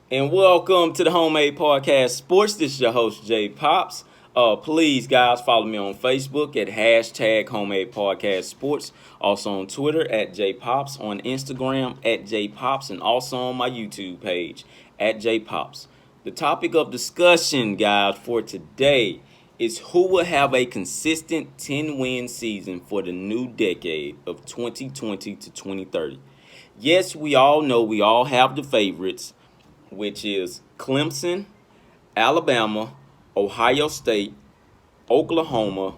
And welcome to the Homemade Podcast Sports. This is your host, J Pops. Please, guys, follow me on Facebook at hashtag Homemade Podcast Sports. Also on Twitter at J Pops. On Instagram at J Pops. And also on my YouTube page at J Pops. The topic of discussion, guys, for today is who will have a consistent 10-win season for the new decade of 2020 to 2030. Yes, we all know we all have the favorites, which is Clemson, Alabama, Ohio State, Oklahoma,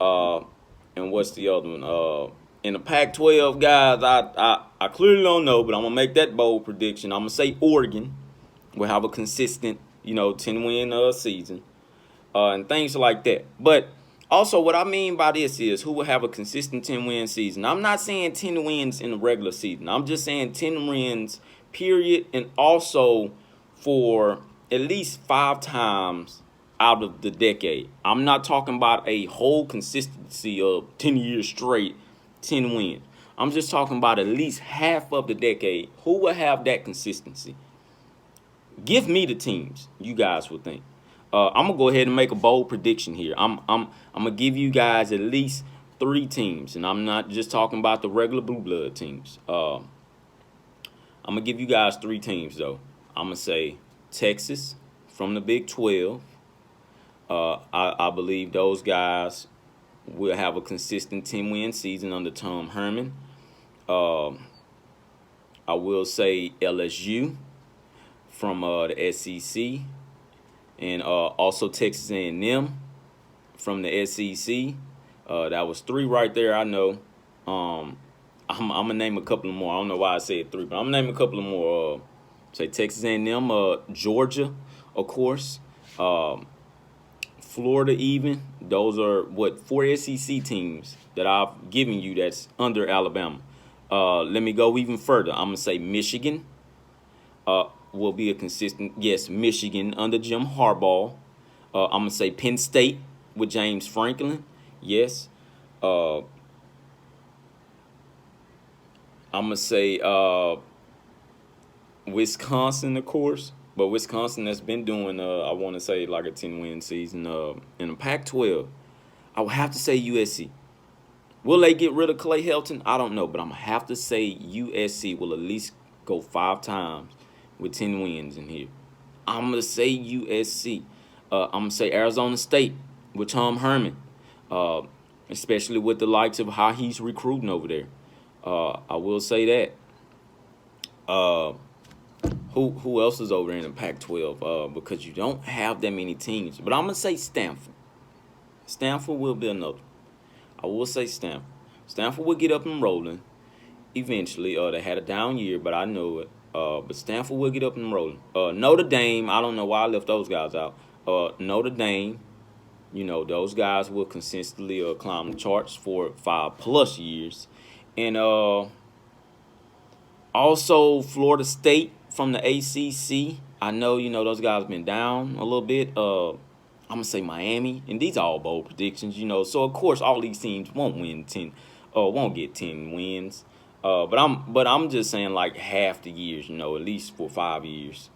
and what's the other one? In the Pac-12, guys, I clearly don't know, but I'm going to make that bold prediction. I'm going to say Oregon will have a consistent, 10-win season, and things like that. But also what I mean by this is who will have a consistent 10-win season. I'm not saying 10 wins in the regular season. I'm just saying 10 wins period, and also for at least 5 times out of the decade. I'm not talking about a whole consistency of 10 years straight, 10 wins. I'm just talking about at least half of the decade. Who will have that consistency? Give me the teams you guys would think. I'm gonna go ahead and make a bold prediction here. I'm gonna give you guys at least 3 teams, and I'm not just talking about the regular blue blood teams. I'm going to give you guys 3 teams, though. I'm going to say Texas from the Big 12. I believe those guys will have a consistent 10-win season under Tom Herman. I will say LSU from the SEC. And also Texas A&M from the SEC. That was 3 right there, I know. I'm going to name a couple of more. I don't know why I said 3, but I'm going to name a couple of more. Say Texas A&M, Georgia, of course, Florida even. Those are, 4 SEC teams that I've given you that's under Alabama. Let me go even further. I'm going to say Michigan will be a consistent, yes, Michigan under Jim Harbaugh. I'm going to say Penn State with James Franklin, yes. I'm going to say Wisconsin, of course. But Wisconsin has been doing, I want to say, like a 10-win season. In the Pac-12, I would have to say USC. Will they get rid of Clay Helton? I don't know. But I'm going to have to say USC will at least go 5 times with 10 wins in here. I'm going to say USC. I'm going to say Arizona State with Tom Herman. Especially with the likes of how he's recruiting over there. I will say that. Who else is over there in the Pac-12? Because you don't have that many teams. But I'm going to say Stanford. Stanford will be another. I will say Stanford. Stanford will get up and rolling eventually. They had a down year, but I know it. But Stanford will get up and rolling. Notre Dame, I don't know why I left those guys out. Notre Dame, those guys will consistently climb the charts for 5+ years. And also Florida State from the ACC. I know, those guys have been down a little bit. I'm going to say Miami. And these are all bold predictions, So, of course, all these teams won't get 10 wins. But I'm just saying like half the years, at least for 5 years.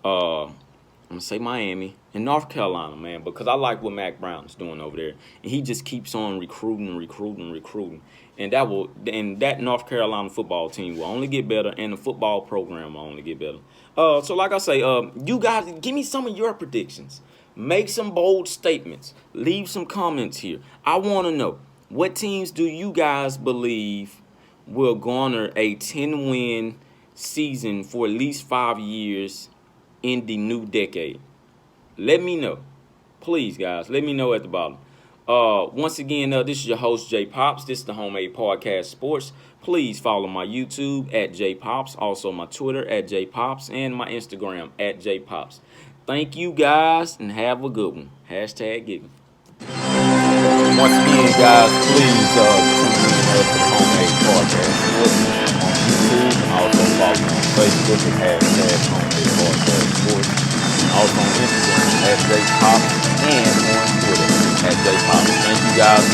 I'm going to say Miami and North Carolina, man, because I like what Mac Brown's doing over there. And he just keeps on recruiting. And that North Carolina football team will only get better, and the football program will only get better. So like I say, you guys, give me some of your predictions. Make some bold statements. Leave some comments here. I want to know, what teams do you guys believe will garner a 10-win season for at least 5 years in the new decade? Let me know. Please, guys, let me know at the bottom. Once again, this is your host, J Pops. This is the Homemade Podcast Sports. Please follow my YouTube at J Pops, also my Twitter at J Pops, and my Instagram at J Pops. Thank you, guys, and have a good one. Hashtag giving. Once again, guys, please tune in to the Homemade Podcast Sports on YouTube, and also follow me on Facebook at hashtag Homemade Podcast Sports, and also on Instagram at J Pops, and on Twitter at J Pops. Thank you, guys.